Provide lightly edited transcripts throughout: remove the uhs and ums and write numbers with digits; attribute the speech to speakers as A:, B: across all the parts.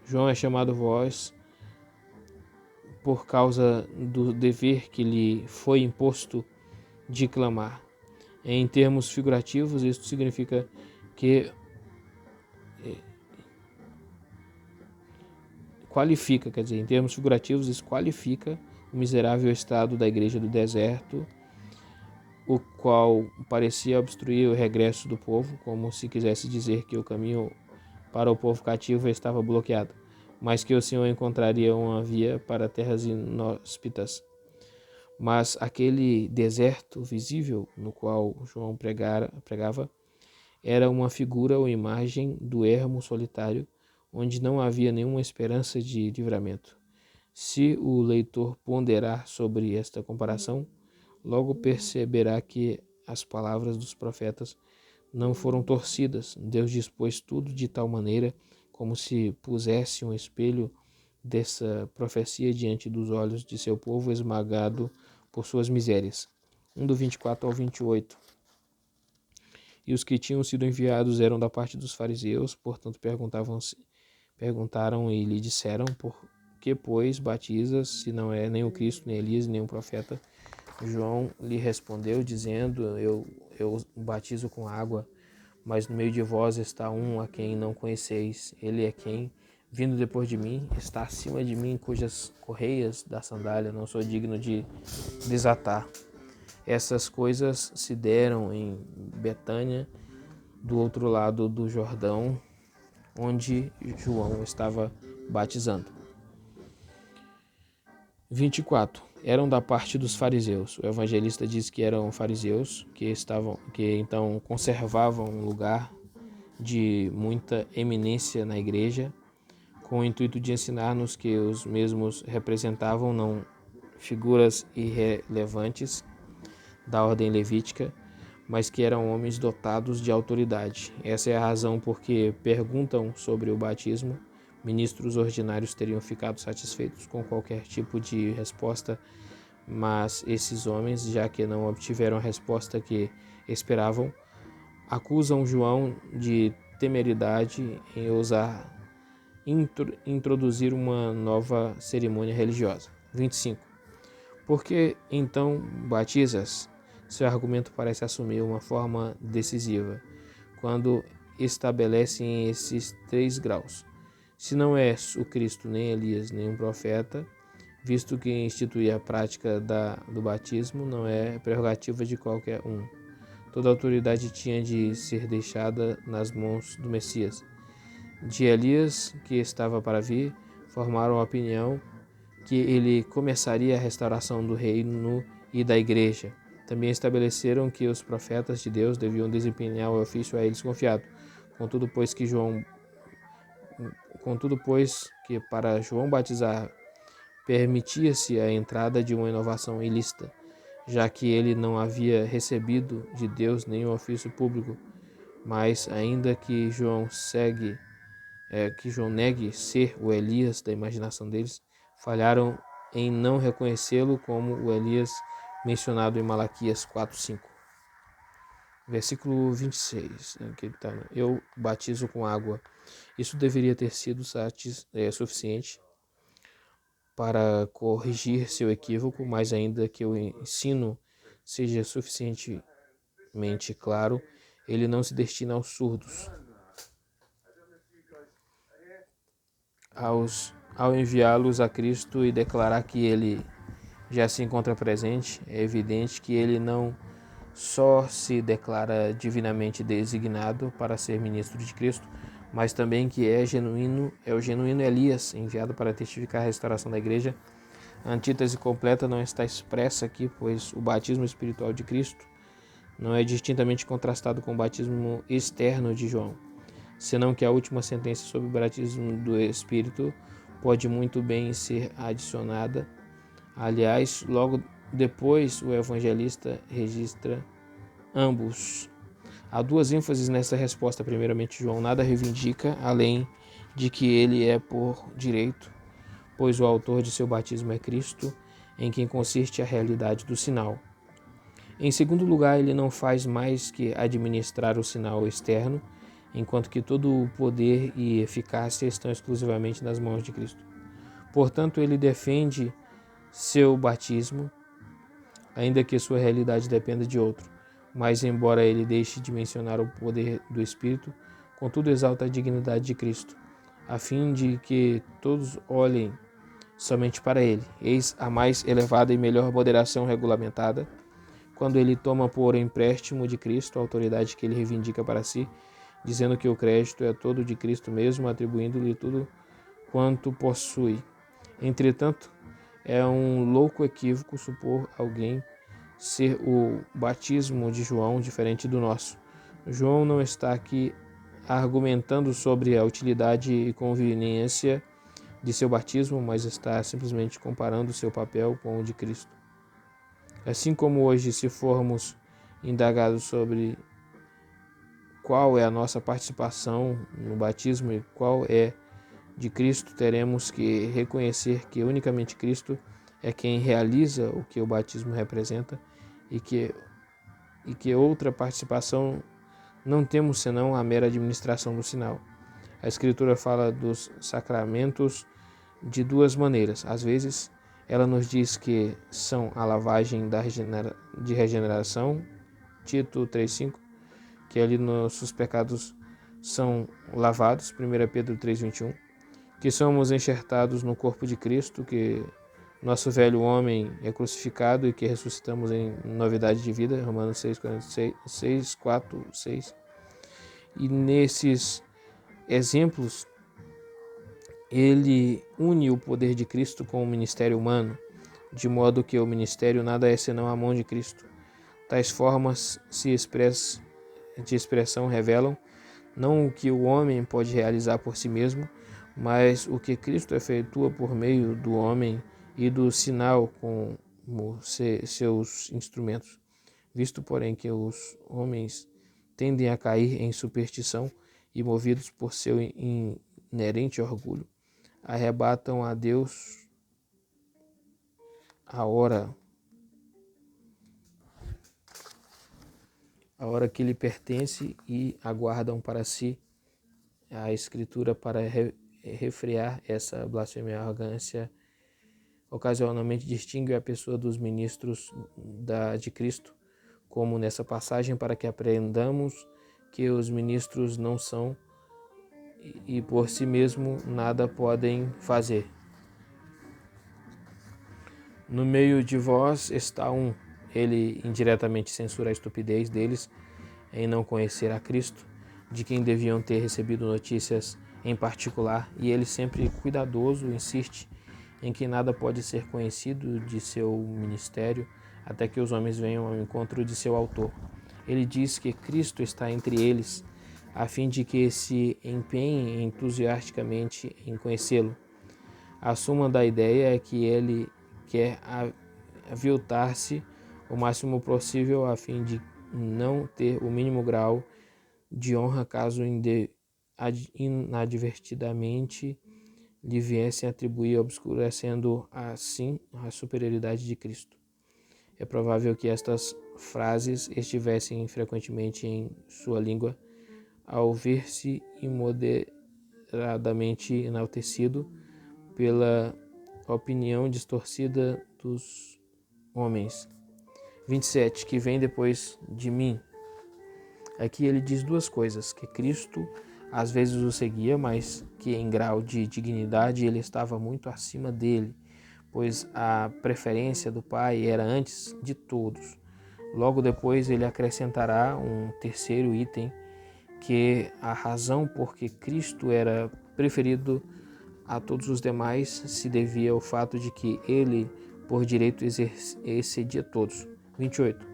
A: João é chamado voz por causa do dever que lhe foi imposto de clamar. Em termos figurativos, isso significa que em termos figurativos, isso qualifica o miserável estado da igreja do deserto, o qual parecia obstruir o regresso do povo, como se quisesse dizer que o caminho para o povo cativo estava bloqueado, mas que o Senhor encontraria uma via para terras inóspitas. Mas aquele deserto visível no qual João pregava era uma figura ou imagem do ermo solitário, onde não havia nenhuma esperança de livramento. Se o leitor ponderar sobre esta comparação, logo perceberá que as palavras dos profetas não foram torcidas. Deus dispôs tudo de tal maneira como se pusesse um espelho dessa profecia diante dos olhos de seu povo esmagado por suas misérias. 1 do 24 ao 28. E os que tinham sido enviados eram da parte dos fariseus, portanto perguntaram e lhe disseram: por que, pois, batizas, se não é nem o Cristo, nem Elias, nem um profeta? João lhe respondeu, dizendo: eu batizo com água, mas no meio de vós está um a quem não conheceis. Ele é quem, vindo depois de mim, está acima de mim, cujas correias da sandália não sou digno de desatar. Essas coisas se deram em Betânia, do outro lado do Jordão, onde João estava batizando. 24. Eram da parte dos fariseus. O evangelista diz que eram fariseus que então conservavam um lugar de muita eminência na igreja, com o intuito de ensinar-nos que os mesmos representavam não figuras irrelevantes da ordem levítica, mas que eram homens dotados de autoridade. Essa é a razão por que perguntam sobre o batismo. Ministros ordinários teriam ficado satisfeitos com qualquer tipo de resposta, mas esses homens, já que não obtiveram a resposta que esperavam, acusam João de temeridade em ousar introduzir uma nova cerimônia religiosa. 25. Por que então batizas? Seu argumento parece assumir uma forma decisiva quando estabelece esses 3 graus. Se não és o Cristo, nem Elias, nem um profeta, visto que instituir a prática do batismo não é prerrogativa de qualquer um. Toda autoridade tinha de ser deixada nas mãos do Messias. De Elias, que estava para vir, formaram a opinião que ele começaria a restauração do reino e da igreja. Também estabeleceram que os profetas de Deus deviam desempenhar o ofício a eles confiado. Contudo, pois que para João batizar permitia-se a entrada de uma inovação ilícita, já que ele não havia recebido de Deus nenhum ofício público, mas ainda que João negue ser o Elias da imaginação deles, falharam em não reconhecê-lo como o Elias mencionado em Malaquias 4:5. Versículo 26, eu batizo com água. Isso deveria ter sido suficiente para corrigir seu equívoco, mas ainda que o ensino seja suficientemente claro, ele não se destina aos surdos. Ao enviá-los a Cristo e declarar que ele já se encontra presente, é evidente que ele não só se declara divinamente designado para ser ministro de Cristo, mas também que é o genuíno Elias, enviado para testificar a restauração da igreja. A antítese completa não está expressa aqui, pois o batismo espiritual de Cristo não é distintamente contrastado com o batismo externo de João, senão que a última sentença sobre o batismo do Espírito pode muito bem ser adicionada. Aliás, logo depois o evangelista registra ambos. Há 2 ênfases nessa resposta. Primeiramente, João nada reivindica, além de que ele é por direito, pois o autor de seu batismo é Cristo, em quem consiste a realidade do sinal. Em segundo lugar, ele não faz mais que administrar o sinal externo, enquanto que todo o poder e eficácia estão exclusivamente nas mãos de Cristo. Portanto, ele defende seu batismo, ainda que sua realidade dependa de outro. Mas, embora ele deixe de mencionar o poder do Espírito, contudo exalta a dignidade de Cristo, a fim de que todos olhem somente para ele. Eis a mais elevada e melhor moderação regulamentada, quando ele toma por empréstimo de Cristo a autoridade que ele reivindica para si, dizendo que o crédito é todo de Cristo mesmo, atribuindo-lhe tudo quanto possui. Entretanto, é um louco equívoco supor alguém ser o batismo de João diferente do nosso. João não está aqui argumentando sobre a utilidade e conveniência de seu batismo, mas está simplesmente comparando seu papel com o de Cristo. Assim como hoje, se formos indagados sobre qual é a nossa participação no batismo e qual é de Cristo, teremos que reconhecer que unicamente Cristo é quem realiza o que o batismo representa e que outra participação não temos senão a mera administração do sinal. A Escritura fala dos sacramentos de duas maneiras. Às vezes, ela nos diz que são a lavagem de regeneração, Tito 3,5, que ali nossos pecados são lavados, 1 Pedro 3,21, que somos enxertados no corpo de Cristo, que nosso velho homem é crucificado e que ressuscitamos em novidade de vida, Romanos 6, 4, 6. E nesses exemplos, ele une o poder de Cristo com o ministério humano, de modo que o ministério nada é senão a mão de Cristo. Tais formas de expressão revelam não o que o homem pode realizar por si mesmo, mas o que Cristo efetua por meio do homem e do sinal como seus instrumentos. Visto, porém, que os homens tendem a cair em superstição e, movidos por seu inerente orgulho, arrebatam a Deus a hora que lhe pertence e aguardam para si a Escritura para refrear essa blasfêmia e arrogância. Ocasionalmente distingue a pessoa dos ministros de Cristo, como nessa passagem, para que aprendamos que os ministros não são e por si mesmo nada podem fazer. No meio de vós está um. Ele indiretamente censura a estupidez deles em não conhecer a Cristo, de quem deviam ter recebido notícias em particular, e ele, sempre cuidadoso, insiste em que nada pode ser conhecido de seu ministério até que os homens venham ao encontro de seu autor. Ele diz que Cristo está entre eles, a fim de que se empenhem entusiasticamente em conhecê-lo. A suma da ideia é que ele quer aviltar-se o máximo possível a fim de não ter o mínimo grau de honra caso inadvertidamente lhe viessem atribuir, obscurecendo assim a superioridade de Cristo. É provável que estas frases estivessem frequentemente em sua língua ao ver-se imoderadamente enaltecido pela opinião distorcida dos homens. 27. Que vem depois de mim. Aqui ele diz duas coisas: que Cristo às vezes o seguia, mas que em grau de dignidade ele estava muito acima dele, pois a preferência do Pai era antes de todos. Logo depois ele acrescentará um terceiro item, que a razão por que Cristo era preferido a todos os demais se devia ao fato de que ele, por direito, excedia todos. 28.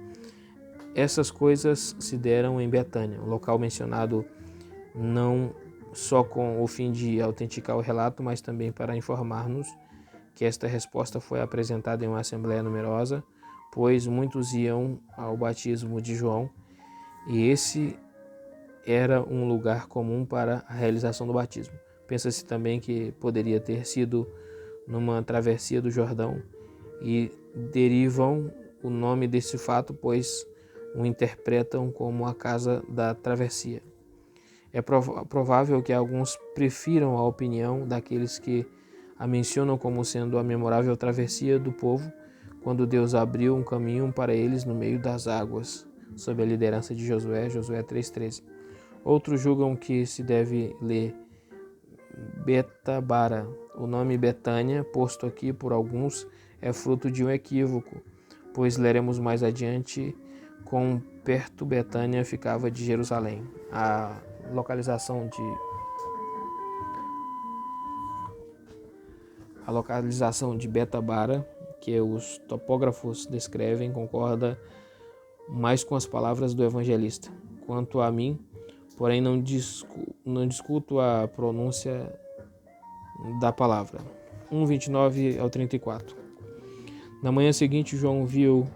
A: Essas coisas se deram em Betânia, um local mencionado não só com o fim de autenticar o relato, mas também para informar-nos que esta resposta foi apresentada em uma assembleia numerosa, pois muitos iam ao batismo de João, e esse era um lugar comum para a realização do batismo. Pensa-se também que poderia ter sido numa travessia do Jordão, e derivam o nome desse fato, pois o interpretam como a casa da travessia. É provável que alguns prefiram a opinião daqueles que a mencionam como sendo a memorável travessia do povo, quando Deus abriu um caminho para eles no meio das águas, sob a liderança de Josué, Josué 3,13. Outros julgam que se deve ler Betabara. O nome Betânia, posto aqui por alguns, é fruto de um equívoco, pois leremos mais adiante quão perto Betânia ficava de Jerusalém. A localização de Betabara, que os topógrafos descrevem, concorda mais com as palavras do evangelista. Quanto a mim, porém, não discuto a pronúncia da palavra. 1:29 ao 34. Na manhã seguinte, João viu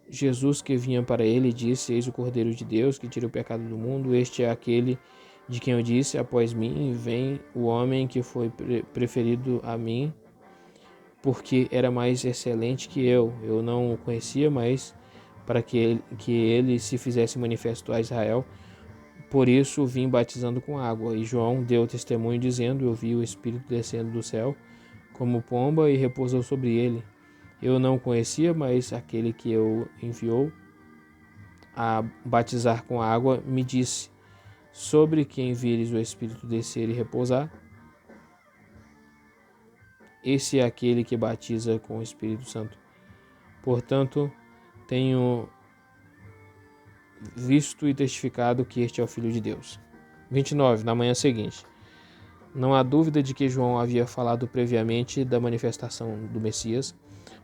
A: Jesus que vinha para ele e disse: Eis o Cordeiro de Deus que tira o pecado do mundo. Este é aquele de quem eu disse: após mim vem o homem que foi preferido a mim, porque era mais excelente que eu. Eu não o conhecia, mas para que ele se fizesse manifesto a Israel. Por isso vim batizando com água. E João deu testemunho dizendo: Eu vi o Espírito descendo do céu como pomba e repousou sobre ele. Eu não o conhecia, mas aquele que eu enviou a batizar com água me disse: Sobre quem vires o Espírito descer e repousar, esse é aquele que batiza com o Espírito Santo. Portanto, tenho visto e testificado que este é o Filho de Deus. 29. Na manhã seguinte. Não há dúvida de que João havia falado previamente da manifestação do Messias,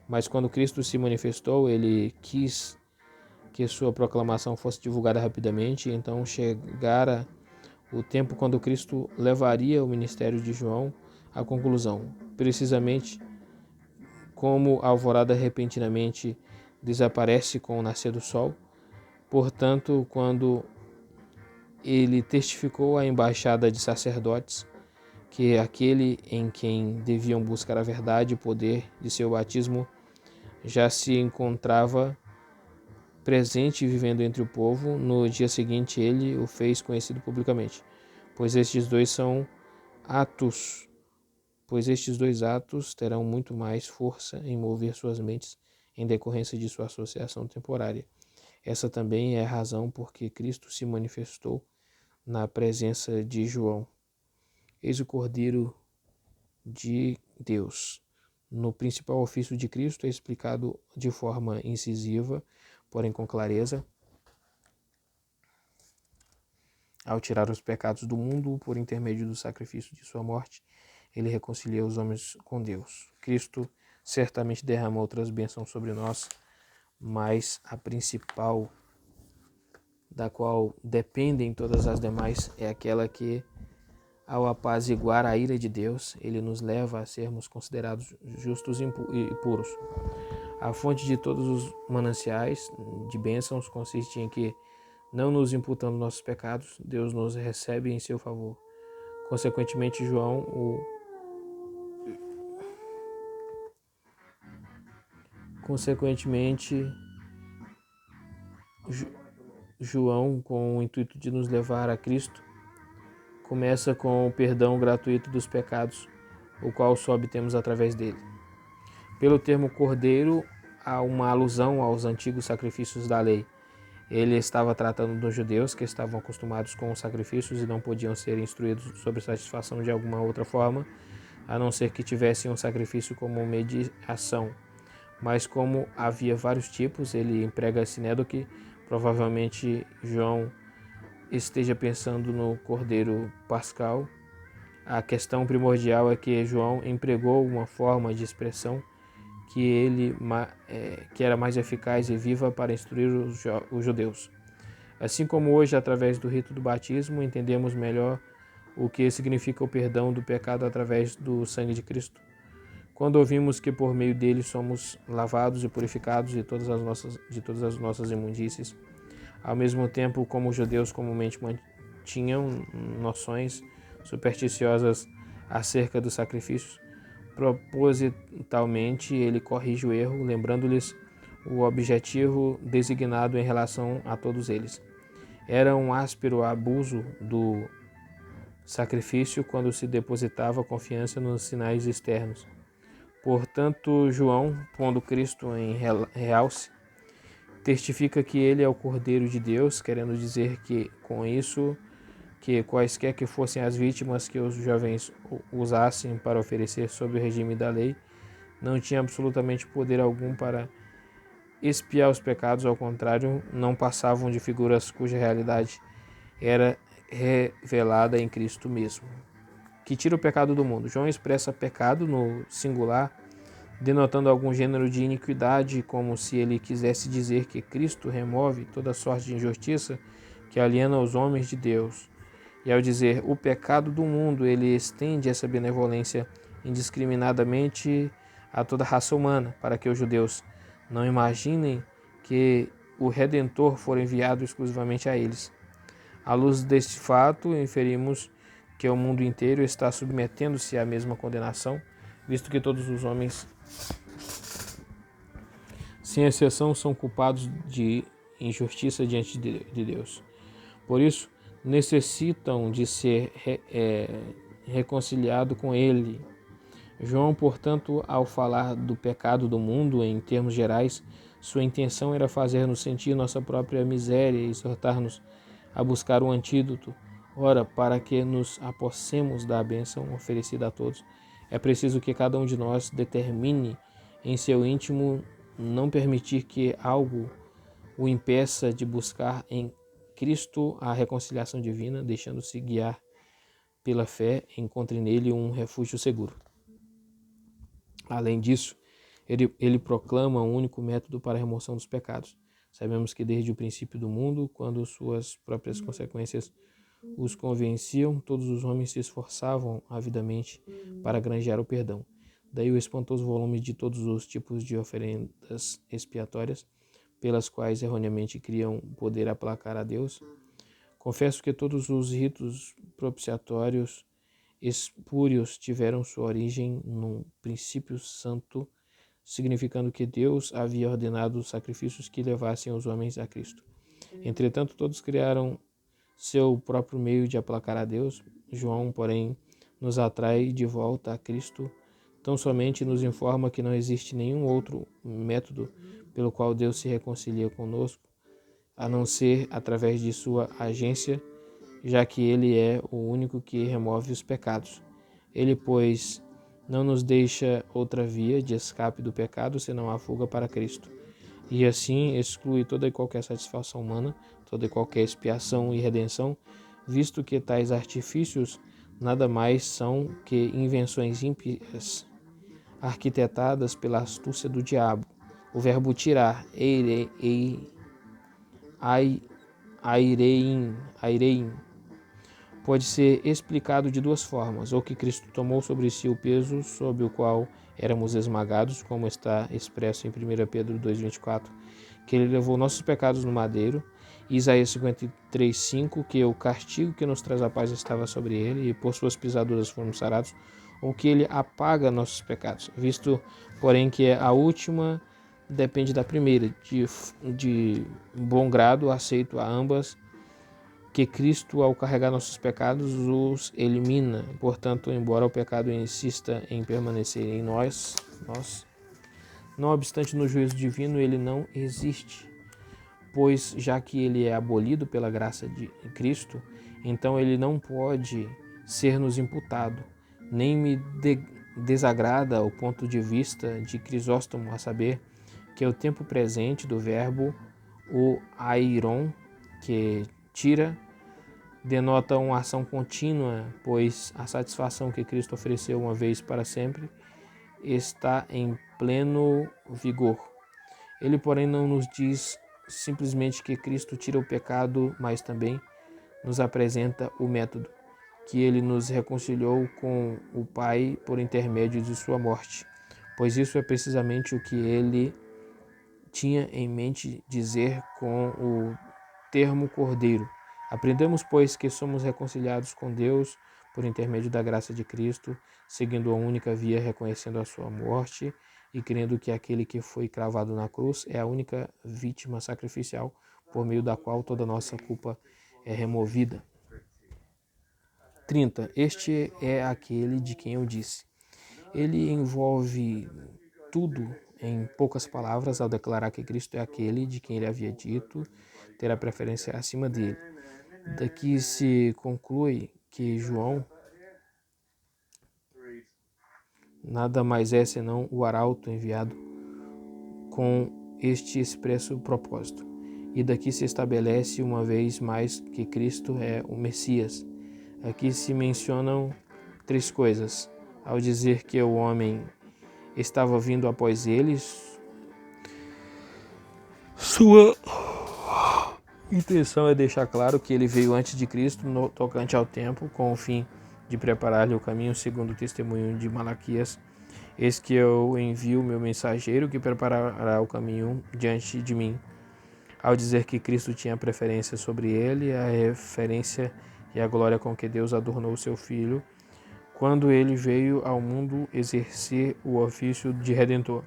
A: mas quando Cristo se manifestou, ele quis que sua proclamação fosse divulgada rapidamente, então chegara o tempo quando Cristo levaria o ministério de João à conclusão. Precisamente como a alvorada repentinamente desaparece com o nascer do sol, portanto, quando ele testificou à embaixada de sacerdotes que aquele em quem deviam buscar a verdade e poder de seu batismo já se encontrava presente e vivendo entre o povo, no dia seguinte ele o fez conhecido publicamente, pois estes dois atos terão muito mais força em mover suas mentes em decorrência de sua associação temporária. Essa também é a razão por que Cristo se manifestou na presença de João. Eis o Cordeiro de Deus. No principal ofício de Cristo é explicado de forma incisiva, porém com clareza, ao tirar os pecados do mundo por intermédio do sacrifício de sua morte, ele reconcilia os homens com Deus. Cristo certamente derrama outras bênçãos sobre nós, mas a principal, da qual dependem todas as demais, é aquela que, ao apaziguar a ira de Deus, ele nos leva a sermos considerados justos e puros. A fonte de todos os mananciais de bênçãos consiste em que, não nos imputando nossos pecados, Deus nos recebe em seu favor. Consequentemente, João, com o intuito de nos levar a Cristo, começa com o perdão gratuito dos pecados, o qual só obtemos através dele. Pelo termo cordeiro, há uma alusão aos antigos sacrifícios da lei. Ele estava tratando dos judeus que estavam acostumados com os sacrifícios e não podiam ser instruídos sobre satisfação de alguma outra forma, a não ser que tivessem um sacrifício como mediação. Mas como havia vários tipos, ele emprega sinédoque. Provavelmente João esteja pensando no cordeiro pascal. A questão primordial é que João empregou uma forma de expressão que era mais eficaz e viva para instruir os judeus. Assim como hoje, através do rito do batismo, entendemos melhor o que significa o perdão do pecado através do sangue de Cristo. Quando ouvimos que por meio dele somos lavados e purificados de todas as nossas imundícies, ao mesmo tempo como os judeus comumente mantinham noções supersticiosas acerca dos sacrifícios, propositalmente ele corrige o erro, lembrando-lhes o objetivo designado em relação a todos eles. Era um áspero abuso do sacrifício quando se depositava confiança nos sinais externos. Portanto, João, pondo Cristo em realce, testifica que ele é o Cordeiro de Deus, querendo dizer que, com isso, que quaisquer que fossem as vítimas que os jovens usassem para oferecer sob o regime da lei, não tinha absolutamente poder algum para expiar os pecados, ao contrário, não passavam de figuras cuja realidade era revelada em Cristo mesmo, que tira o pecado do mundo. João expressa pecado no singular, denotando algum gênero de iniquidade, como se ele quisesse dizer que Cristo remove toda sorte de injustiça que aliena os homens de Deus. E ao dizer o pecado do mundo, ele estende essa benevolência indiscriminadamente a toda a raça humana, para que os judeus não imaginem que o Redentor for enviado exclusivamente a eles. À luz deste fato, inferimos que o mundo inteiro está submetendo-se à mesma condenação, visto que todos os homens, sem exceção, são culpados de injustiça diante de Deus. Por isso, necessitam de ser reconciliado com Ele. João, portanto, ao falar do pecado do mundo em termos gerais, sua intenção era fazer-nos sentir nossa própria miséria e exortar-nos a buscar um antídoto. Ora, para que nos apossemos da bênção oferecida a todos, é preciso que cada um de nós determine em seu íntimo não permitir que algo o impeça de buscar em Cristo a reconciliação divina, deixando-se guiar pela fé, encontre nele um refúgio seguro. Além disso, ele proclama um único método para a remoção dos pecados. Sabemos que desde o princípio do mundo, quando suas próprias consequências os convenciam, todos os homens se esforçavam avidamente para granjear o perdão. Daí o espantoso volume de todos os tipos de oferendas expiatórias, pelas quais erroneamente criam poder aplacar a Deus. Confesso que todos os ritos propiciatórios espúrios tiveram sua origem num princípio santo, significando que Deus havia ordenado sacrifícios que levassem os homens a Cristo. Entretanto, todos criaram seu próprio meio de aplacar a Deus. João, porém, nos atrai de volta a Cristo, tão somente nos informa que não existe nenhum outro método pelo qual Deus se reconcilia conosco, a não ser através de sua agência, já que ele é o único que remove os pecados. Ele, pois, não nos deixa outra via de escape do pecado senão a fuga para Cristo, e assim exclui toda e qualquer satisfação humana, toda e qualquer expiação e redenção, visto que tais artifícios nada mais são que invenções ímpias, arquitetadas pela astúcia do diabo. O verbo tirar, airein, pode ser explicado de duas formas, ou que Cristo tomou sobre si o peso sob o qual éramos esmagados, como está expresso em 1 Pedro 2,24, que ele levou nossos pecados no madeiro, e Isaías 53,5, que o castigo que nos traz a paz estava sobre ele, e por suas pisaduras fomos sarados, ou que ele apaga nossos pecados, visto, porém, que a última depende da primeira, de bom grado aceito a ambas, que Cristo, ao carregar nossos pecados, os elimina. Portanto, embora o pecado insista em permanecer em nós, não obstante no juízo divino ele não existe, pois já que ele é abolido pela graça de Cristo, então ele não pode ser-nos imputado. Nem me desagrada o ponto de vista de Crisóstomo, a saber, que é o tempo presente do verbo, o airon, que tira, denota uma ação contínua, pois a satisfação que Cristo ofereceu uma vez para sempre está em pleno vigor. Ele, porém, não nos diz simplesmente que Cristo tira o pecado, mas também nos apresenta o método, que ele nos reconciliou com o Pai por intermédio de sua morte, pois isso é precisamente o que ele tinha em mente dizer com o termo Cordeiro. Aprendemos, pois, que somos reconciliados com Deus por intermédio da graça de Cristo, seguindo a única via, reconhecendo a sua morte e crendo que aquele que foi cravado na cruz é a única vítima sacrificial por meio da qual toda nossa culpa é removida. 30. Este é aquele de quem eu disse. Ele envolve tudo em poucas palavras ao declarar que Cristo é aquele de quem ele havia dito ter a preferência acima dele. Daqui se conclui que João nada mais é senão o arauto enviado com este expresso propósito. E daqui se estabelece uma vez mais que Cristo é o Messias. Aqui se mencionam 3 coisas. Ao dizer que o homem estava vindo após eles, sua intenção é deixar claro que ele veio antes de Cristo no tocante ao tempo, com o fim de preparar-lhe o caminho, segundo o testemunho de Malaquias. Eis que eu envio meu mensageiro que preparará o caminho diante de mim. Ao dizer que Cristo tinha preferência sobre ele, a referência e a glória com que Deus adornou o seu Filho, quando ele veio ao mundo exercer o ofício de Redentor.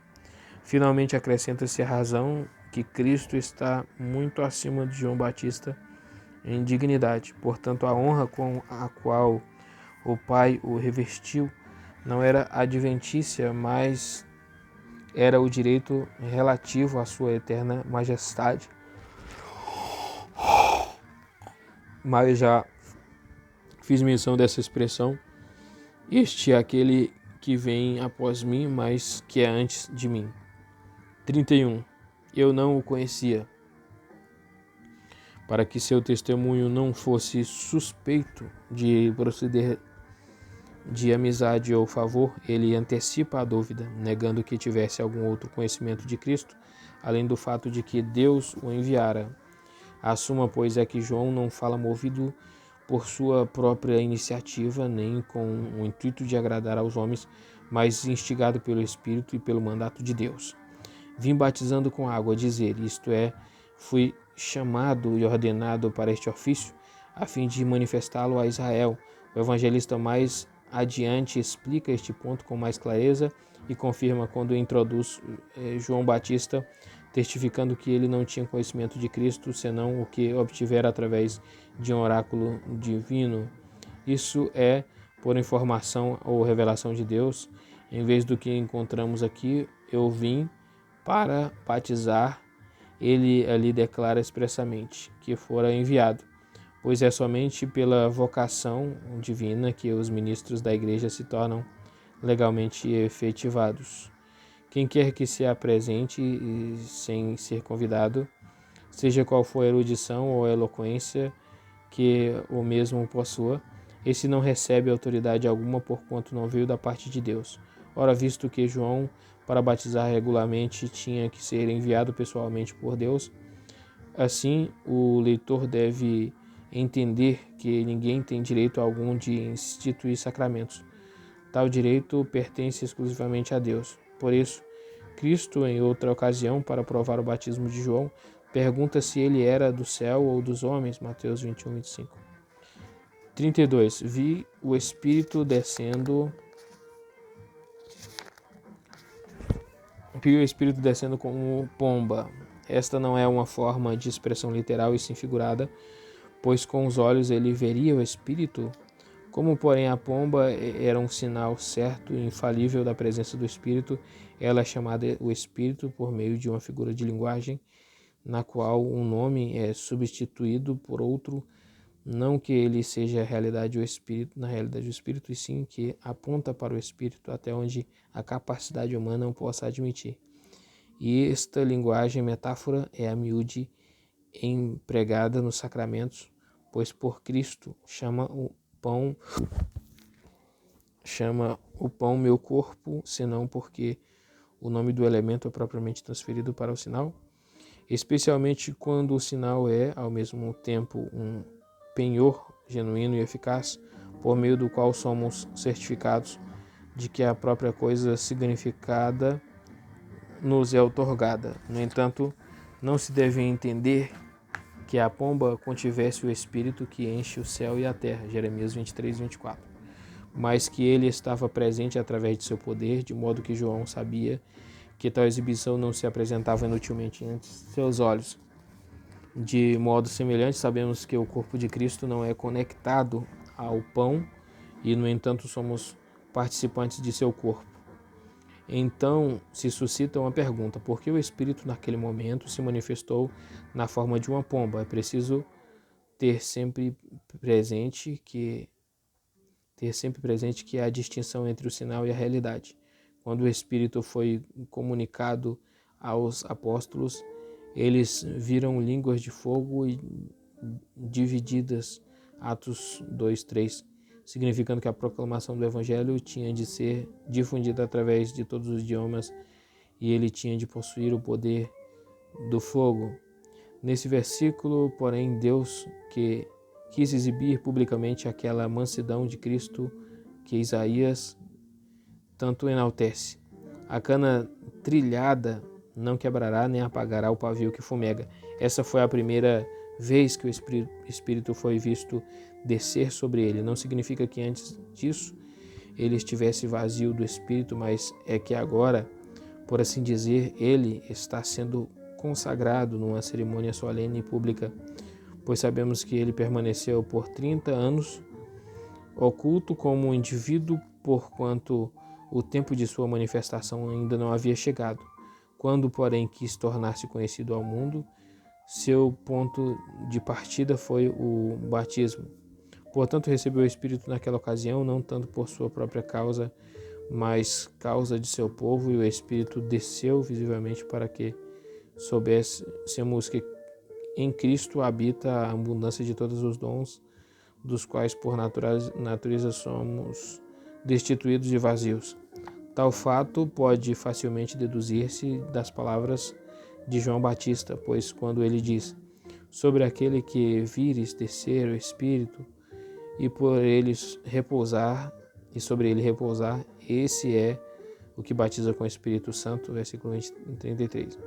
A: Finalmente acrescenta-se a razão que Cristo está muito acima de João Batista em dignidade. Portanto, a honra com a qual o Pai o revestiu não era adventícia, mas era o direito relativo à sua eterna majestade. Mas já fiz menção dessa expressão. Este é aquele que vem após mim, mas que é antes de mim. 31. Eu não o conhecia. Para que seu testemunho não fosse suspeito de proceder de amizade ou favor, ele antecipa a dúvida, negando que tivesse algum outro conhecimento de Cristo, além do fato de que Deus o enviara. A suma, pois, é que João não fala movido por sua própria iniciativa, nem com o intuito de agradar aos homens, mas instigado pelo Espírito e pelo mandato de Deus. Vim batizando com água, dizer, isto é, fui chamado e ordenado para este ofício, a fim de manifestá-lo a Israel. O evangelista mais adiante explica este ponto com mais clareza e confirma quando introduz João Batista, testificando que ele não tinha conhecimento de Cristo, senão o que obtivera através de um oráculo divino. Isso é por informação ou revelação de Deus, em vez do que encontramos aqui, eu vim para batizar. Ele ali declara expressamente que fora enviado, pois é somente pela vocação divina que os ministros da igreja se tornam legalmente efetivados. Quem quer que se apresente sem ser convidado, seja qual for a erudição ou a eloquência que o mesmo possua, esse não recebe autoridade alguma porquanto não veio da parte de Deus. Ora, visto que João, para batizar regularmente, tinha que ser enviado pessoalmente por Deus, assim o leitor deve entender que ninguém tem direito algum de instituir sacramentos. Tal direito pertence exclusivamente a Deus. Por isso, Cristo, em outra ocasião, para provar o batismo de João, pergunta se ele era do céu ou dos homens. Mateus 21, 25. 32. Vi o Espírito descendo como pomba. Esta não é uma forma de expressão literal e sim figurada, pois com os olhos ele veria o Espírito. Como, porém, a pomba era um sinal certo e infalível da presença do Espírito, ela é chamada o Espírito por meio de uma figura de linguagem, na qual um nome é substituído por outro, não que ele seja na realidade o Espírito, e sim que aponta para o Espírito até onde a capacidade humana não possa admitir. E esta linguagem metáfora é a miúde empregada nos sacramentos, pois por Cristo chama o pão meu corpo, senão porque o nome do elemento é propriamente transferido para o sinal, especialmente quando o sinal é, ao mesmo tempo, um penhor genuíno e eficaz, por meio do qual somos certificados de que a própria coisa significada nos é outorgada. No entanto, não se deve entender que a pomba contivesse o Espírito que enche o céu e a terra, Jeremias 23, 24, mas que ele estava presente através de seu poder, de modo que João sabia que tal exibição não se apresentava inutilmente ante seus olhos. De modo semelhante, sabemos que o corpo de Cristo não é conectado ao pão e, no entanto, somos participantes de seu corpo. Então se suscita uma pergunta: por que o Espírito naquele momento se manifestou na forma de uma pomba? É preciso ter sempre presente que há a distinção entre o sinal e a realidade. Quando o Espírito foi comunicado aos apóstolos, eles viram línguas de fogo e divididas, Atos 2:3, significando que a proclamação do Evangelho tinha de ser difundida através de todos os idiomas e ele tinha de possuir o poder do fogo. Nesse versículo, porém, Deus que quis exibir publicamente aquela mansidão de Cristo que Isaías tanto enaltece. A cana trilhada não quebrará nem apagará o pavio que fumega. Essa foi a primeira vez que o Espírito foi visto descer sobre ele. Não significa que antes disso ele estivesse vazio do Espírito, mas é que agora, por assim dizer, ele está sendo consagrado numa cerimônia solene e pública, pois sabemos que ele permaneceu por 30 anos oculto como um indivíduo, porquanto o tempo de sua manifestação ainda não havia chegado. Quando, porém, quis tornar-se conhecido ao mundo, seu ponto de partida foi o batismo. Portanto, recebeu o Espírito naquela ocasião, não tanto por sua própria causa, mas causa de seu povo, e o Espírito desceu visivelmente para que soubéssemos que em Cristo habita a abundância de todos os dons, dos quais por natureza somos destituídos e vazios. Tal fato pode facilmente deduzir-se das palavras de João Batista, pois quando ele diz: sobre aquele que vires descer o Espírito e por eles repousar, e sobre ele repousar, esse é o que batiza com o Espírito Santo, versículo 33.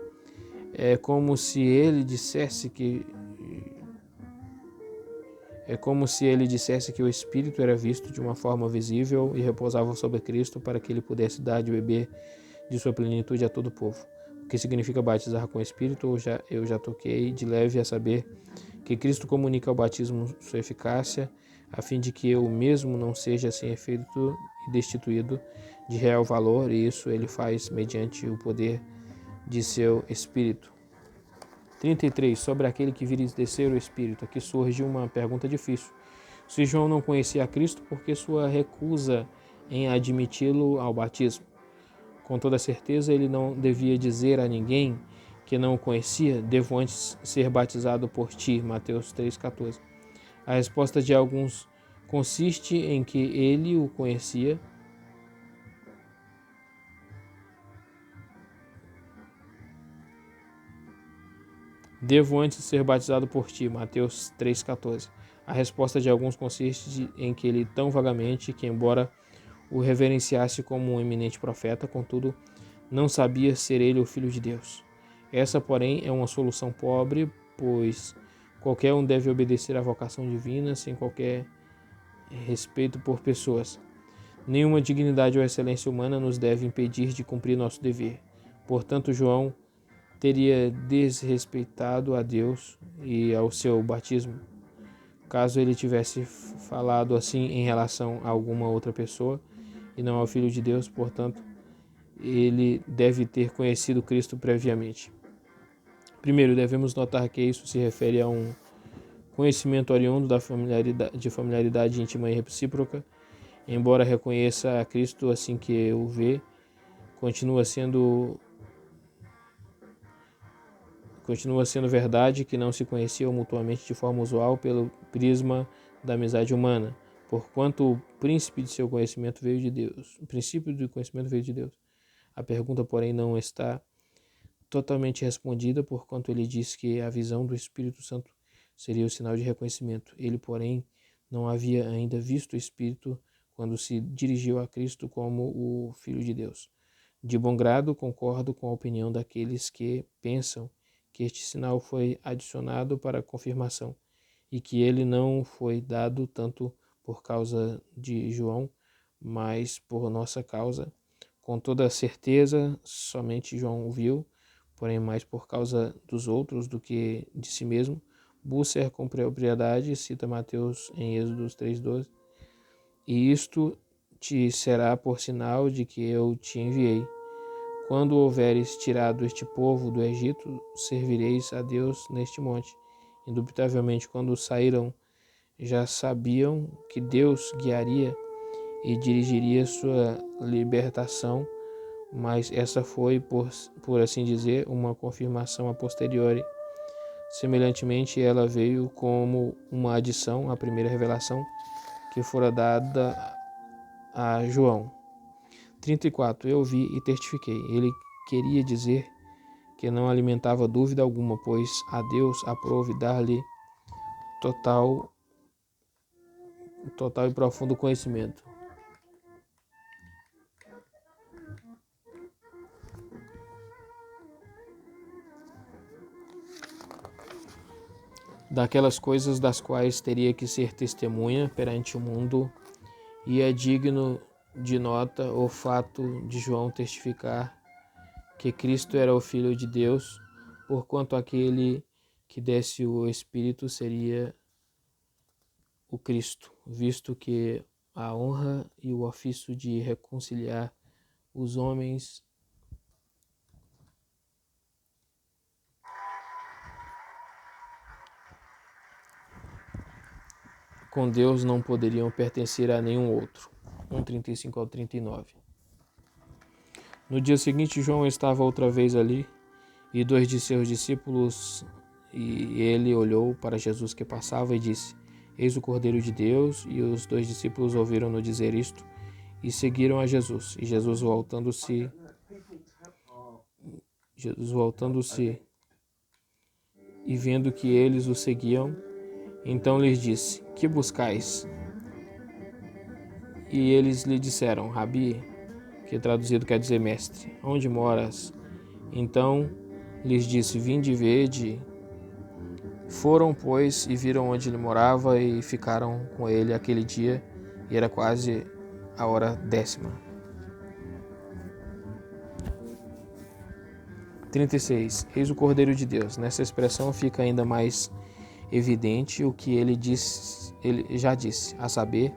A: É como se ele dissesse que o Espírito era visto de uma forma visível e repousava sobre Cristo para que ele pudesse dar de beber de sua plenitude a todo o povo. O que significa batizar com o Espírito, eu já toquei de leve a saber que Cristo comunica ao batismo sua eficácia, a fim de que eu mesmo não seja sem efeito e destituído de real valor, e isso ele faz mediante o poder de seu Espírito. 33. Sobre aquele que vires descer o Espírito. Aqui surge uma pergunta difícil. Se João não conhecia a Cristo, por que sua recusa em admiti-lo ao batismo? Com toda certeza, ele não devia dizer a ninguém que não o conhecia: devo antes ser batizado por ti. Mateus 3,14. A resposta de alguns consiste em que ele o conhecia, devo antes ser batizado por ti, Mateus 3,14. A resposta de alguns consiste em que ele tão vagamente que, embora o reverenciasse como um eminente profeta, contudo, não sabia ser ele o Filho de Deus. Essa, porém, é uma solução pobre, pois qualquer um deve obedecer à vocação divina sem qualquer respeito por pessoas. Nenhuma dignidade ou excelência humana nos deve impedir de cumprir nosso dever. Portanto, João teria desrespeitado a Deus e ao seu batismo, caso ele tivesse falado assim em relação a alguma outra pessoa e não ao Filho de Deus. Portanto, ele deve ter conhecido Cristo previamente. Primeiro, devemos notar que isso se refere a um conhecimento oriundo de familiaridade íntima e recíproca. Embora reconheça a Cristo assim que o vê, continua sendo verdade que não se conheciam mutuamente de forma usual pelo prisma da amizade humana, porquanto o princípio do conhecimento veio de Deus. A pergunta, porém, não está totalmente respondida, porquanto ele diz que a visão do Espírito Santo seria o sinal de reconhecimento. Ele, porém, não havia ainda visto o Espírito quando se dirigiu a Cristo como o Filho de Deus. De bom grado, concordo com a opinião daqueles que pensam que este sinal foi adicionado para confirmação e que ele não foi dado tanto por causa de João, mas por nossa causa. Com toda certeza, somente João o viu, porém mais por causa dos outros do que de si mesmo. Busser com propriedade, cita Mateus em Êxodo 3,12. E isto te será por sinal de que eu te enviei. Quando houveres tirado este povo do Egito, servireis a Deus neste monte. Indubitavelmente, quando saíram, já sabiam que Deus guiaria e dirigiria sua libertação, mas essa foi, por assim dizer, uma confirmação a posteriori. Semelhantemente, ela veio como uma adição à primeira revelação que fora dada a João. 34. Eu vi e testifiquei. Ele queria dizer que não alimentava dúvida alguma, pois a Deus aprove dar-lhe total e profundo conhecimento. Daquelas coisas das quais teria que ser testemunha perante o mundo, e é digno de nota o fato de João testificar que Cristo era o Filho de Deus, porquanto aquele que desse o Espírito seria o Cristo, visto que a honra e o ofício de reconciliar os homens com Deus não poderiam pertencer a nenhum outro. 1:35 ao 39. No dia seguinte, João estava outra vez ali, e 2 de seus discípulos, e ele olhou para Jesus que passava e disse: Eis o Cordeiro de Deus. E os 2 discípulos ouviram-no dizer isto e seguiram a Jesus. E Jesus voltando-se e vendo que eles o seguiam, então lhes disse: Que buscais? E eles lhe disseram: Rabi, que traduzido quer dizer mestre, onde moras? Então lhes disse: Vinde e vede. Foram, pois, e viram onde ele morava e ficaram com ele aquele dia, e era quase a hora 10ª. 36. Eis o Cordeiro de Deus. Nessa expressão fica ainda mais evidente o que ele já disse, a saber,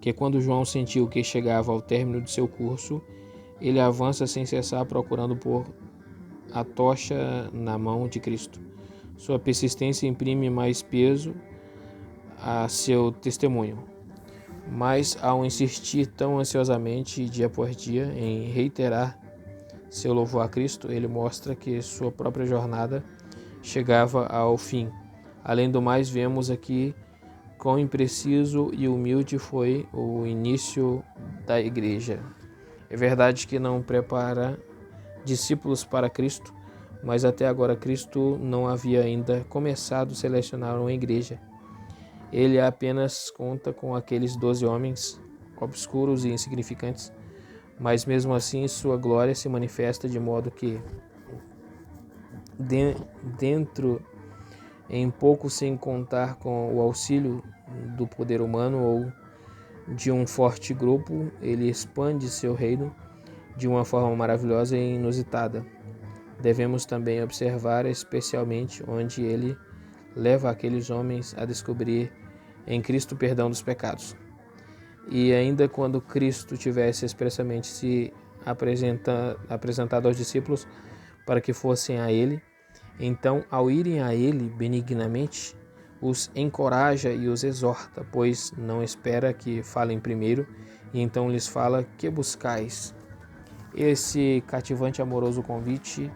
A: que quando João sentiu que chegava ao término de seu curso, ele avança sem cessar procurando pôr a tocha na mão de Cristo. Sua persistência imprime mais peso a seu testemunho. Mas ao insistir tão ansiosamente dia após dia em reiterar seu louvor a Cristo, ele mostra que sua própria jornada chegava ao fim. Além do mais, vemos aqui quão impreciso e humilde foi o início da igreja. É verdade que não prepara discípulos para Cristo, mas até agora Cristo não havia ainda começado a selecionar uma igreja. Ele apenas conta com aqueles 12 homens, obscuros e insignificantes, mas mesmo assim sua glória se manifesta de modo que, dentro em pouco, sem contar com o auxílio do poder humano ou de um forte grupo, ele expande seu reino de uma forma maravilhosa e inusitada. Devemos também observar especialmente onde ele leva aqueles homens a descobrir em Cristo o perdão dos pecados. E ainda quando Cristo tivesse expressamente se apresentado aos discípulos para que fossem a ele, então, ao irem a ele benignamente, os encoraja e os exorta, pois não espera que falem primeiro, e então lhes fala: Que buscais? Esse cativante e amoroso convite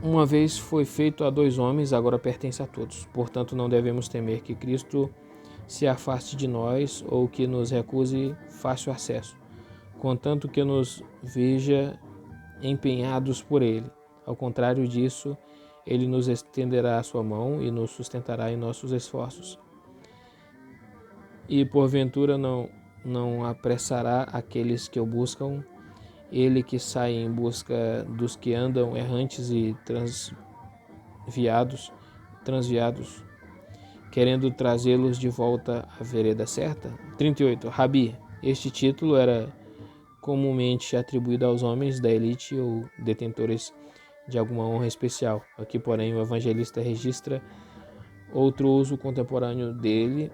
A: uma vez foi feito a 2 homens, agora pertence a todos. Portanto, não devemos temer que Cristo se afaste de nós ou que nos recuse fácil acesso, contanto que nos veja empenhados por ele. Ao contrário disso, ele nos estenderá a sua mão e nos sustentará em nossos esforços. E porventura não apressará aqueles que o buscam, ele que sai em busca dos que andam errantes e transviados, querendo trazê-los de volta à vereda certa? 38. Rabi. Este título era comumente atribuído aos homens da elite ou detentores de alguma honra especial. Aqui, porém, o evangelista registra outro uso contemporâneo dele.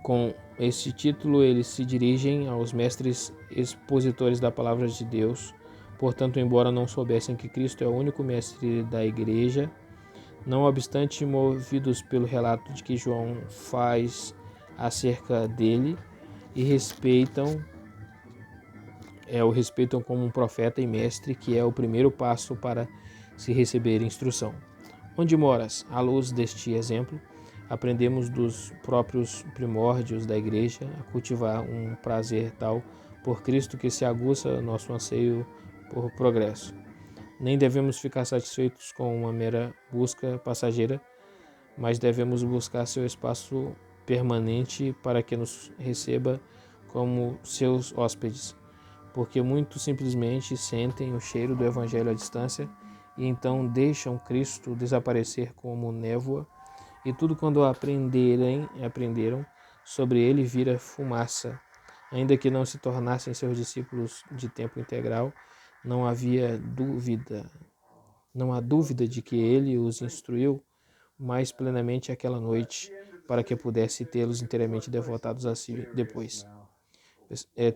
A: Com esse título, eles se dirigem aos mestres expositores da palavra de Deus. Portanto, embora não soubessem que Cristo é o único mestre da igreja, não obstante, movidos pelo relato de que João faz acerca dele, e o respeitam como um profeta e mestre, que é o primeiro passo para se receber instrução. Onde moras? À luz deste exemplo, aprendemos dos próprios primórdios da igreja a cultivar um prazer tal por Cristo que se aguça nosso anseio por progresso. Nem devemos ficar satisfeitos com uma mera busca passageira, mas devemos buscar seu espaço permanente para que nos receba como seus hóspedes, porque muito simplesmente sentem o cheiro do Evangelho à distância e então deixam Cristo desaparecer como névoa, e tudo quando aprenderam sobre ele vira fumaça. Ainda que não se tornassem seus discípulos de tempo integral, não há dúvida de que ele os instruiu mais plenamente aquela noite, para que pudesse tê-los inteiramente devotados a si depois.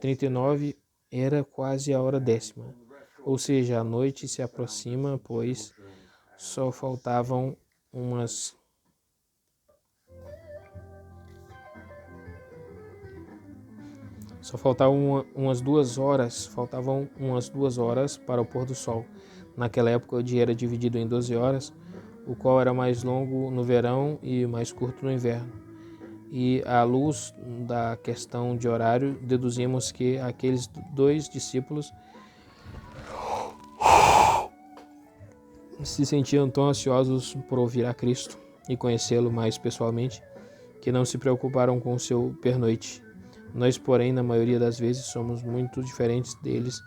A: 39. Era quase a hora 10ª, ou seja, a noite se aproxima, pois só faltavam umas 2 horas, para o pôr do sol. Naquela época o dia era dividido em 12 horas, o qual era mais longo no verão e mais curto no inverno. E à luz da questão de horário, deduzimos que aqueles 2 discípulos se sentiam tão ansiosos por ouvir a Cristo e conhecê-lo mais pessoalmente, que não se preocuparam com o seu pernoite. Nós, porém, na maioria das vezes, somos muito diferentes deles,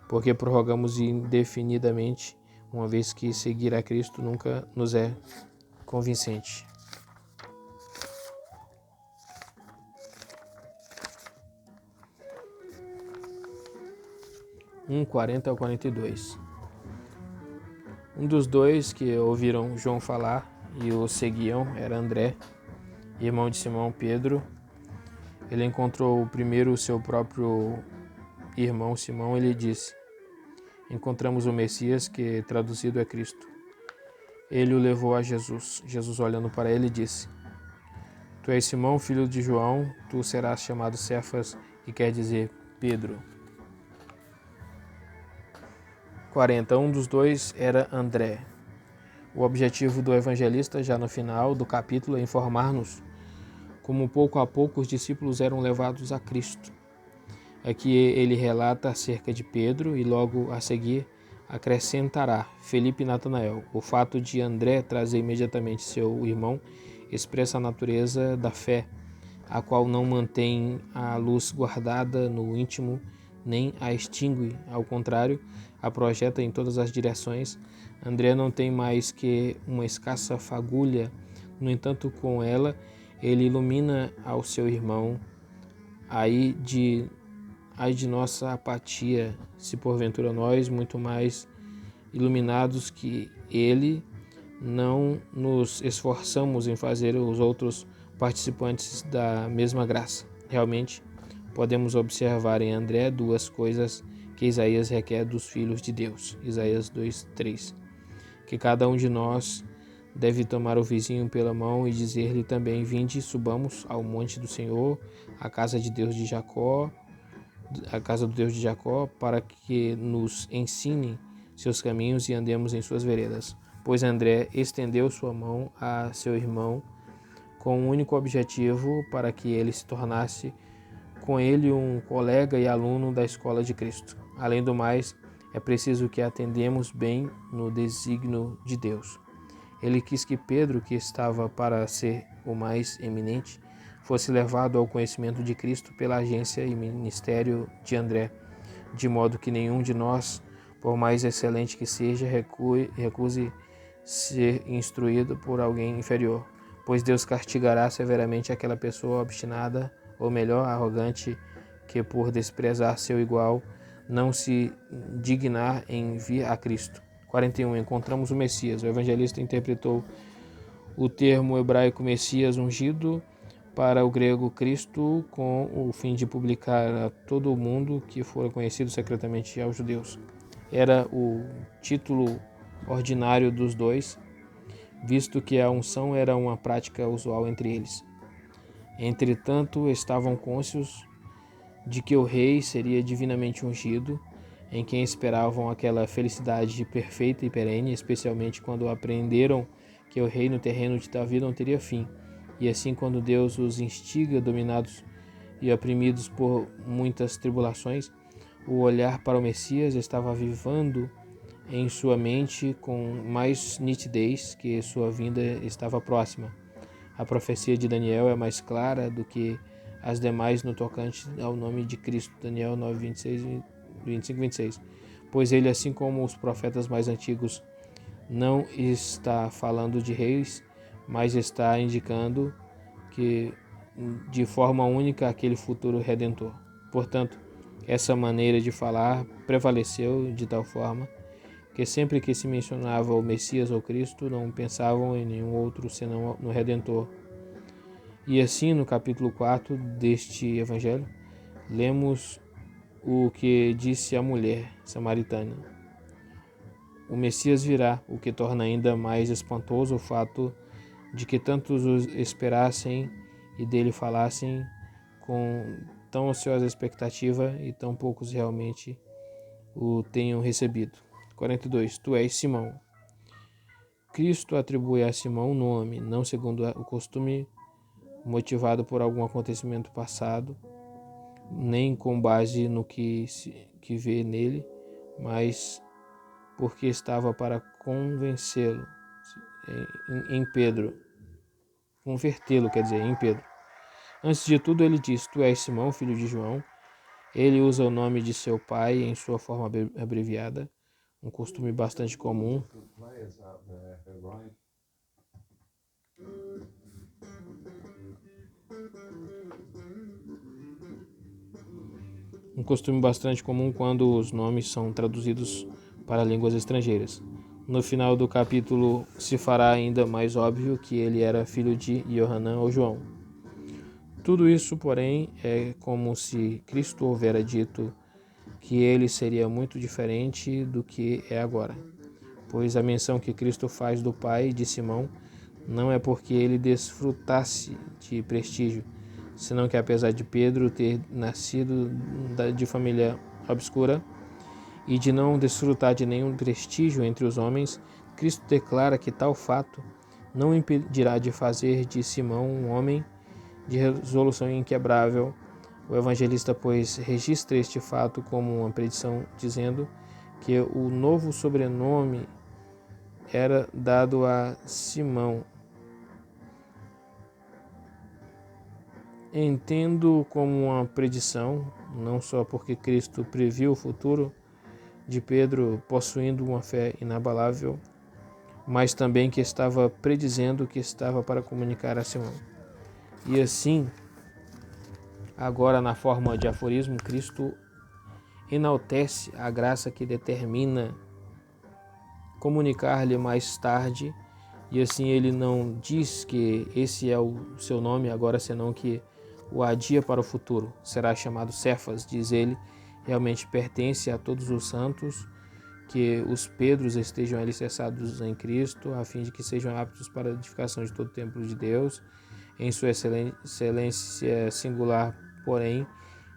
A: porque prorrogamos indefinidamente, uma vez que seguir a Cristo nunca nos é convincente. 40 ao 42. Um dos 2 que ouviram João falar e o seguiam era André, irmão de Simão Pedro. Ele encontrou primeiro o seu próprio irmão Simão e lhe disse: encontramos o Messias, que traduzido é Cristo. Ele o levou a Jesus. Jesus, olhando para ele, disse: tu és Simão, filho de João, tu serás chamado Cefas, que quer dizer Pedro. 40. Um dos 2 era André. O objetivo do evangelista, já no final do capítulo, é informar-nos como pouco a pouco os discípulos eram levados a Cristo. Aqui ele relata acerca de Pedro e logo a seguir acrescentará Felipe e Natanael. O fato de André trazer imediatamente seu irmão expressa a natureza da fé, a qual não mantém a luz guardada no íntimo, nem a extingue, ao contrário, a projeta em todas as direções. André não tem mais que uma escassa fagulha, no entanto, com ela ele ilumina ao seu irmão. Ai de nossa apatia, se porventura nós, muito mais iluminados que ele, não nos esforçamos em fazer os outros participantes da mesma graça. Realmente, podemos observar em André 2 coisas que Isaías requer dos filhos de Deus. Isaías 2:3. Que cada um de nós deve tomar o vizinho pela mão e dizer-lhe também: vinde, subamos ao monte do Senhor, a casa do Deus de Jacó, para que nos ensine seus caminhos e andemos em suas veredas. Pois André estendeu sua mão a seu irmão com um único objetivo, para que ele se tornasse com ele um colega e aluno da escola de Cristo. Além do mais, é preciso que atendemos bem no desígnio de Deus. Ele quis que Pedro, que estava para ser o mais eminente, fosse levado ao conhecimento de Cristo pela agência e ministério de André, de modo que nenhum de nós, por mais excelente que seja, recuse ser instruído por alguém inferior, pois Deus castigará severamente aquela pessoa obstinada, ou melhor, arrogante, que por desprezar seu igual não se dignar em vir a Cristo. 41. Encontramos o Messias. O evangelista interpretou o termo hebraico Messias ungido para o grego Cristo, com o fim de publicar a todo o mundo que fora conhecido secretamente aos judeus. Era o título ordinário dos dois, visto que a unção era uma prática usual entre eles. Entretanto, estavam cônscios de que o rei seria divinamente ungido, em quem esperavam aquela felicidade perfeita e perene, especialmente quando aprenderam que o reino terreno de Davi não teria fim. E assim, quando Deus os instiga, dominados e oprimidos por muitas tribulações, o olhar para o Messias estava avivando em sua mente com mais nitidez que sua vinda estava próxima. A profecia de Daniel é mais clara do que as demais no tocante ao nome de Cristo. Daniel 9, 25 e 26. Pois ele, assim como os profetas mais antigos, não está falando de reis, mas está indicando que de forma única aquele futuro redentor. Portanto, essa maneira de falar prevaleceu de tal forma que sempre que se mencionava o Messias ou Cristo, não pensavam em nenhum outro senão no Redentor. E assim, no capítulo 4 deste evangelho, lemos o que disse a mulher samaritana. O Messias virá, o que torna ainda mais espantoso o fato de que tantos o esperassem e dele falassem com tão ansiosa expectativa e tão poucos realmente o tenham recebido. 42. Tu és Simão. Cristo atribui a Simão o nome, não segundo o costume, motivado por algum acontecimento passado, nem com base no que vê nele, mas porque estava para convencê-lo em Pedro. Convertê-lo, quer dizer, em Pedro. Antes de tudo, ele diz: Tu és Simão, filho de João. Ele usa o nome de seu pai em sua forma abreviada, um costume bastante comum. Um costume bastante comum quando os nomes são traduzidos para línguas estrangeiras. No final do capítulo se fará ainda mais óbvio que ele era filho de Johanã ou João. Tudo isso, porém, é como se Cristo houvera dito que ele seria muito diferente do que é agora, pois a menção que Cristo faz do pai de Simão não é porque ele desfrutasse de prestígio, senão que apesar de Pedro ter nascido de família obscura e de não desfrutar de nenhum prestígio entre os homens, Cristo declara que tal fato não impedirá de fazer de Simão um homem de resolução inquebrável. O evangelista, pois, registra este fato como uma predição, dizendo que o novo sobrenome era dado a Simão. Entendo como uma predição, não só porque Cristo previu o futuro de Pedro possuindo uma fé inabalável, mas também que estava predizendo o que estava para comunicar a Simão. E assim, agora na forma de aforismo, Cristo enaltece a graça que determina comunicar-lhe mais tarde, e assim ele não diz que esse é o seu nome agora, senão que o adia para o futuro. Será chamado Cefas, diz ele, realmente pertence a todos os santos, que os Pedros estejam alicerçados em Cristo, a fim de que sejam aptos para a edificação de todo o templo de Deus. Em sua excelência singular, porém,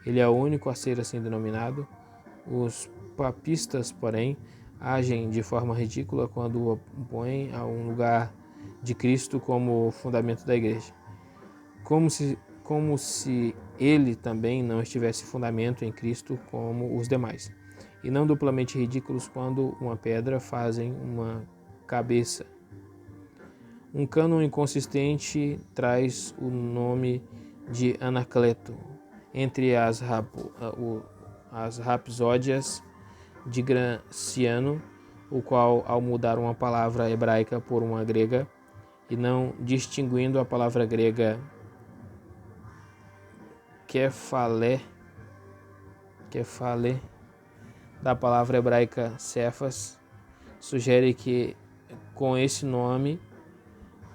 A: ele é o único a ser assim denominado. Os papistas, porém, agem de forma ridícula quando o põem a um lugar de Cristo como fundamento da igreja. Como se ele também não estivesse fundamento em Cristo como os demais. E não duplamente ridículos quando uma pedra fazem uma cabeça. Um cânon inconsistente traz o nome de Anacleto entre as rapsódias de Graciano, o qual, ao mudar uma palavra hebraica por uma grega, e não distinguindo a palavra grega kefale da palavra hebraica Cefas sugere que, com esse nome,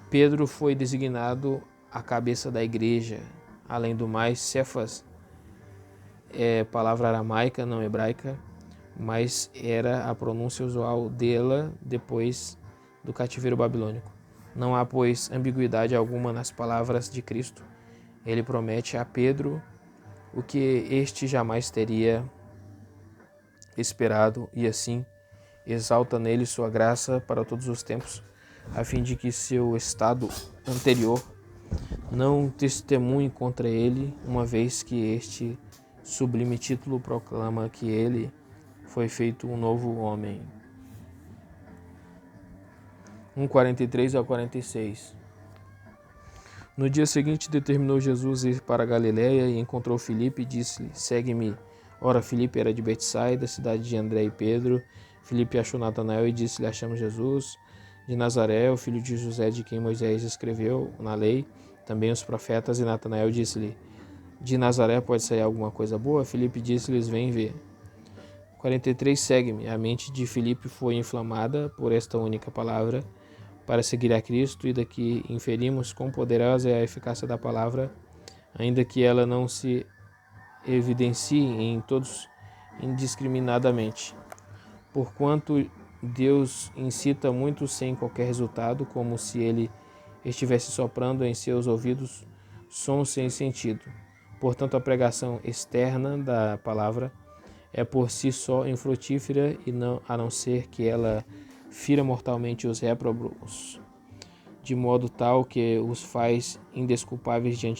A: Pedro foi designado a cabeça da igreja. Além do mais, Cefas é palavra aramaica, não hebraica, mas era a pronúncia usual dela depois do cativeiro babilônico. Não há, pois, ambiguidade alguma nas palavras de Cristo. Ele promete a Pedro o que este jamais teria esperado e assim exalta nele sua graça para todos os tempos, a fim de que seu estado anterior não testemunhe contra ele, uma vez que este sublime título proclama que ele foi feito um novo homem. 1:43 a 46. No dia seguinte determinou Jesus ir para a Galiléia e encontrou Filipe e disse-lhe: segue-me. Ora, Filipe era de Betsaida, cidade de André e Pedro. Filipe achou Natanael e disse-lhe: achamos Jesus de Nazaré, o filho de José, de quem Moisés escreveu na lei, também os profetas. E Natanael disse-lhe: de Nazaré pode sair alguma coisa boa? Filipe disse-lhes: vem ver. 43. Segue-me. A mente de Filipe foi inflamada por esta única palavra para seguir a Cristo, e daqui inferimos quão poderosa é a eficácia da palavra, ainda que ela não se evidencie em todos indiscriminadamente. Porquanto Deus incita muito sem qualquer resultado, como se ele estivesse soprando em seus ouvidos sons sem sentido. Portanto, a pregação externa da palavra é por si só infrutífera, e a não ser que ela fira mortalmente os réprobos, de modo tal que os faz indesculpáveis diante